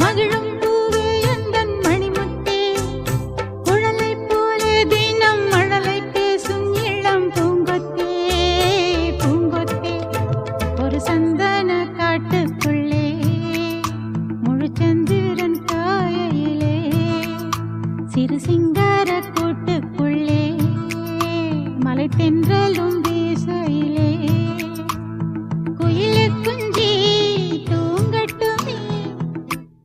மகிழும் பூவே எந்தன் மணிமுத்தே குழலை போலே தினம் மழலை பேசும் இளம் பூங்கொத்தே பூங்கொத்தே ஒரு சந்தன காட்டுக்குள்ளே முழுச்சந்திரன் காயிலே சிறு சிங்கார கூட்டுக்குள்ளே மலை தென்றலும்